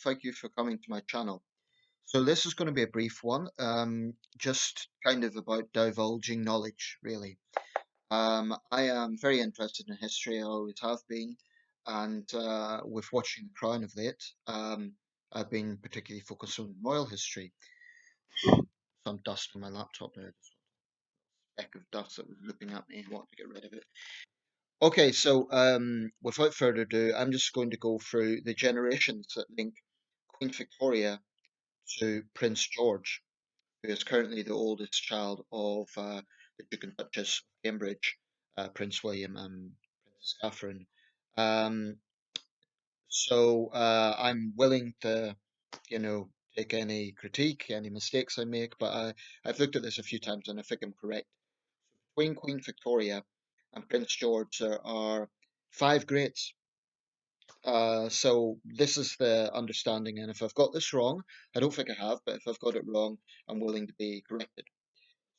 Thank you for coming to my channel. So this is going to be a brief one, just kind of about divulging knowledge, really. I am very interested in history, I always have been, and with watching The Crown of late, I've been particularly focused on royal history. Some dust on my laptop there, just a speck of dust that was looking at me, I want to get rid of it. Okay, so without further ado, I'm just going to go through the generations that link Queen Victoria to Prince George, who is currently the oldest child of the Duke and Duchess of Cambridge, Prince William and Princess Catherine. Um, I'm willing to, take any critique, any mistakes I make, but I've looked at this a few times and I think I'm correct. Between Queen Victoria and Prince George, there are five greats. So this is the understanding, and if I've got this wrong, I don't think I have, but if I've got it wrong, I'm willing to be corrected.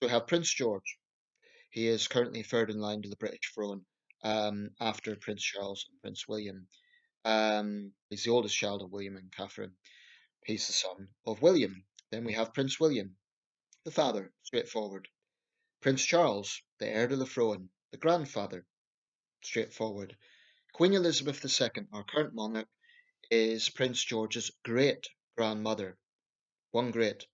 So we have Prince George. He is currently third in line to the British throne, after Prince Charles and Prince William. He's the oldest child of William and Catherine. He's the son of William. Then we have Prince William, the father, straightforward. Prince Charles, the heir to the throne, the grandfather, straightforward. Queen Elizabeth II, our current monarch, is Prince George's great grandmother. One great.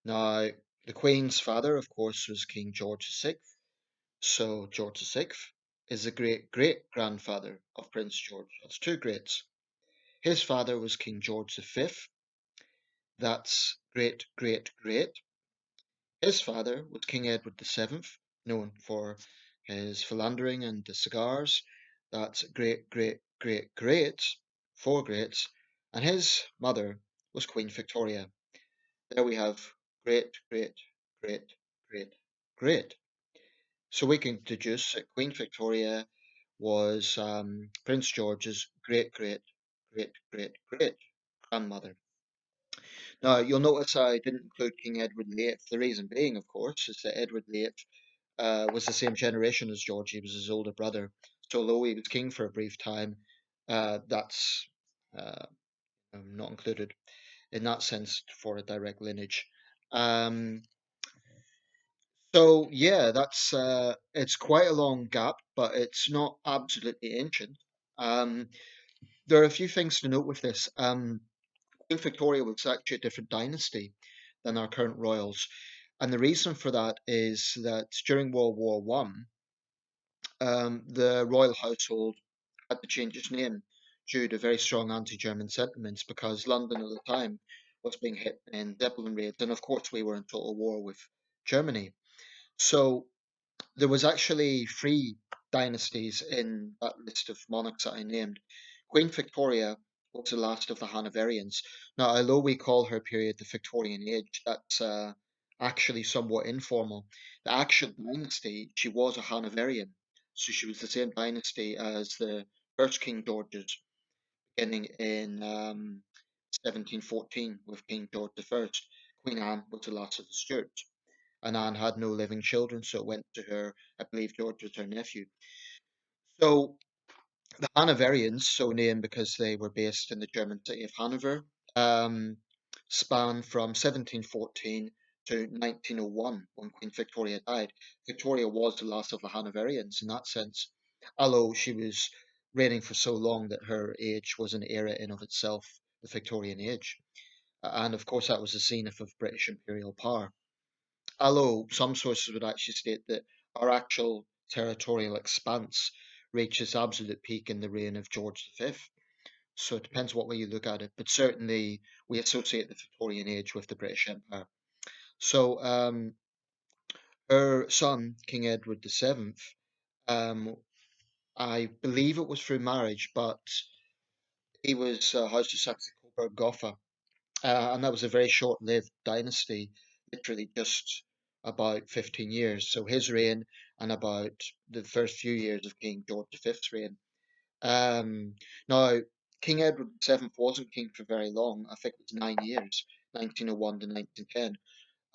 Now, the Queen's father, of course, was King George VI. So George VI is the great great grandfather of Prince George. That's two greats. His father was King George V. That's great great great. His father was King Edward VII, known for his philandering and the cigars. That's great great great great. Four greats. And his mother was Queen Victoria. There we have great great great great great. So we can deduce that Queen Victoria was Prince George's great great great great great grandmother. Now, you'll notice I didn't include King Edward VIII. The reason being, of course, is that Edward VIII was the same generation as George. He was his older brother. So, although he was king for a brief time, that's uh, not included in that sense for a direct lineage. Um, yeah, that's it's quite a long gap, but it's not absolutely ancient. Um, there are a few things to note with this. Queen Victoria was actually a different dynasty than our current royals, and the reason for that is that during World War One, the royal household had to change its name due to very strong anti-German sentiments because London at the time was being hit in Zeppelin raids, and of course we were in total war with Germany. So there was actually three dynasties in that list of monarchs that I named. Queen Victoria was the last of the Hanoverians. Now, although we call her period the Victorian Age, that's actually somewhat informal. The actual dynasty, she was a Hanoverian, so she was the same dynasty as the first King George's, beginning in 1714 with King George I. Queen Anne was the last of the Stuarts, and Anne had no living children, so it went to her. I believe George was her nephew. So the Hanoverians, so named because they were based in the German city of Hanover, um, span from 1714 to 1901 when Queen Victoria died. Victoria was the last of the Hanoverians in that sense, although she was reigning for so long that her age was an era in of itself, the Victorian age. And of course, that was the zenith of British imperial power. Although some sources would actually state that our actual territorial expanse reached its absolute peak in the reign of George V. So it depends what way you look at it, but certainly we associate the Victorian age with the British Empire. So her son, King Edward VII, um, I believe it was through marriage, but he was House of Saxe-Coburg Gotha, and that was a very short-lived dynasty, literally just about 15 years. So his reign and about the first few years of King George V's reign. Um, Now, King Edward VII wasn't king for very long. I think it was 9 years, 1901 to 1910,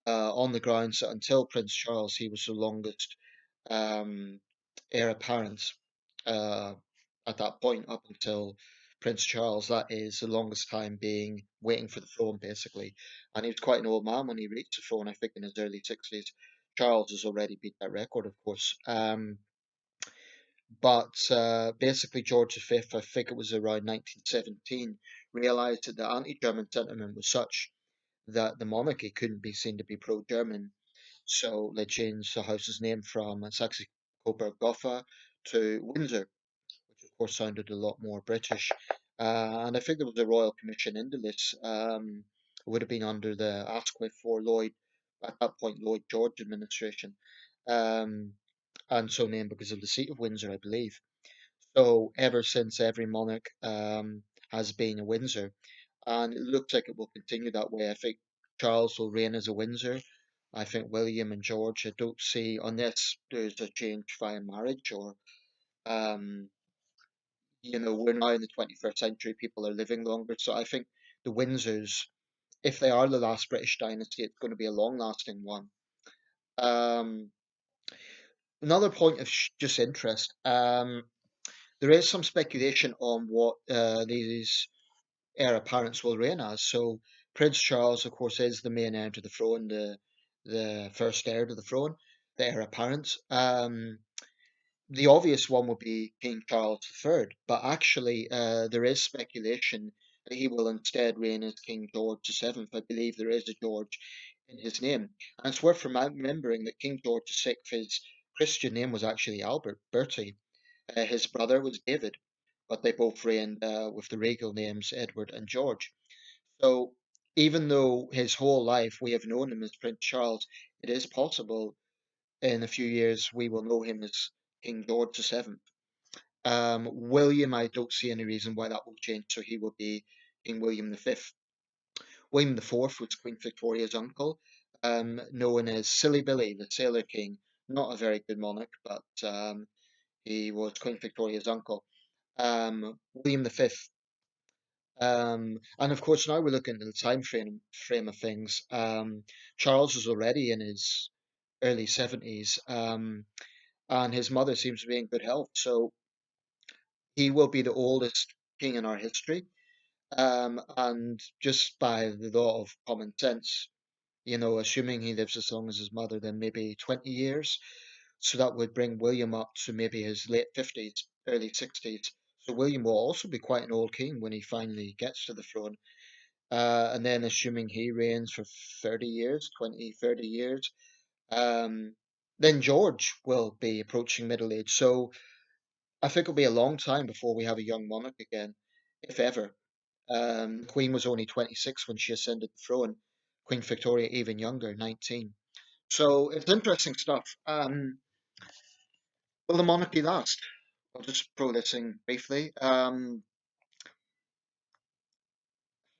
on the grounds that until Prince Charles, he was the longest um, heir apparent uh, at that point, up until Prince Charles, that is the longest time being waiting for the throne, basically. And he was quite an old man when he reached the throne, I think in his early 60s. Charles has already beat that record, of course. But basically, George V, I think it was around 1917, realised that the anti-German sentiment was such that the monarchy couldn't be seen to be pro-German. So they changed the house's name from Saxe-Coburg-Gotha to Windsor, which of course sounded a lot more British. And I think there was a royal commission into this. It would have been under the Asquith or Lloyd, at that point, Lloyd George administration. Um, and so named because of the seat of Windsor, I believe. So ever since, every monarch has been a Windsor, and it looks like it will continue that way. I think Charles will reign as a Windsor. I think William and George, I don't see, unless there's a change via marriage or, um, we're now in the 21st century, people are living longer. So I think the Windsors, if they are the last British dynasty, it's going to be a long lasting one. Um, Another point of just interest, there is some speculation on what these heir apparents will reign as. So Prince Charles, of course, is the main heir to the throne, the first heir to the throne, the heir apparent. The obvious one would be King Charles III, but actually, there is speculation that he will instead reign as King George VII. I believe there is a George in his name, and it's worth remembering that King George VI, his Christian name was actually Albert Bertie. His brother was David, but they both reigned with the regal names Edward and George. So even though his whole life we have known him as Prince Charles, it is possible in a few years we will know him as King George VII. William, I don't see any reason why that will change, so he will be King William V. William IV was Queen Victoria's uncle, known as Silly Billy, the Sailor King. Not a very good monarch, but he was Queen Victoria's uncle. William V. And of course, now we're looking at the frame of things. Charles is already in his early 70s, and his mother seems to be in good health. So he will be the oldest king in our history. And just by the law of common sense, assuming he lives as long as his mother, then maybe 20 years. So that would bring William up to maybe his late 50s, early 60s. So William will also be quite an old king when he finally gets to the throne. And then assuming he reigns for 30 years, 20, 30 years, um, then George will be approaching middle age. So I think it'll be a long time before we have a young monarch again, if ever. The Queen was only 26 when she ascended the throne. Queen Victoria even younger, 19. So it's interesting stuff. Will the monarchy last? I'll just throw this in briefly.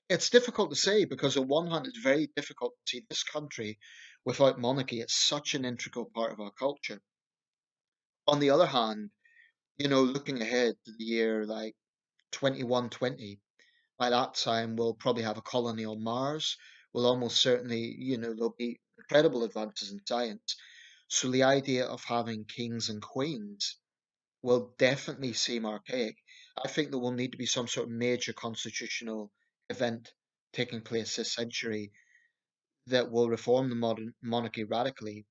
It's difficult to say because on one hand, it's very difficult to see this country without monarchy. It's such an integral part of our culture. On the other hand, looking ahead to the year like 2120, by that time we'll probably have a colony on Mars. We'll almost certainly, there'll be incredible advances in science. So the idea of having kings and queens will definitely seem archaic. I think there will need to be some sort of major constitutional event taking place this century that will reform the modern monarchy radically.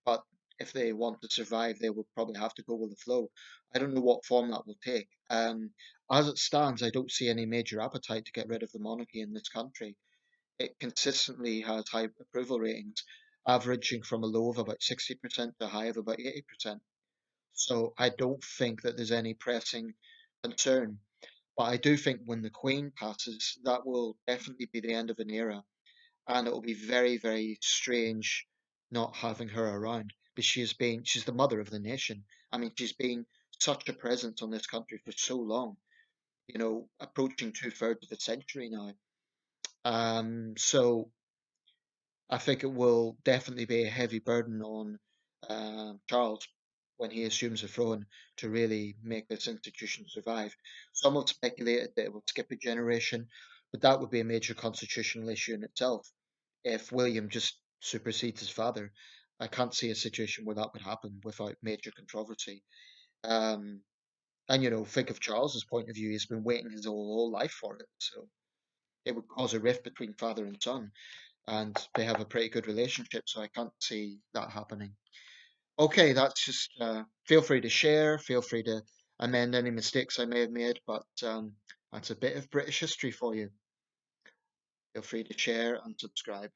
But if they want to survive, they will probably have to go with the flow. I don't know what form that will take. As it stands, I don't see any major appetite to get rid of the monarchy in this country. It consistently has high approval ratings, averaging from a low of about 60% to a high of about 80%. So I don't think that there's any pressing concern. But I do think when the Queen passes, that will definitely be the end of an era. And it will be very, very strange not having her around. But she's the mother of the nation. I mean, she's been such a presence on this country for so long, approaching two-thirds of a century now. So I think it will definitely be a heavy burden on Charles when he assumes the throne to really make this institution survive. Some have speculated that it will skip a generation, but that would be a major constitutional issue in itself. If William just supersedes his father, I can't see a situation where that would happen without major controversy. Um, And think of Charles's point of view. He's been waiting his whole life for it, so it would cause a rift between father and son. And they have a pretty good relationship, so I can't see that happening. Okay, that's just feel free to share, feel free to amend any mistakes I may have made, but that's a bit of British history for you. Feel free to share and subscribe.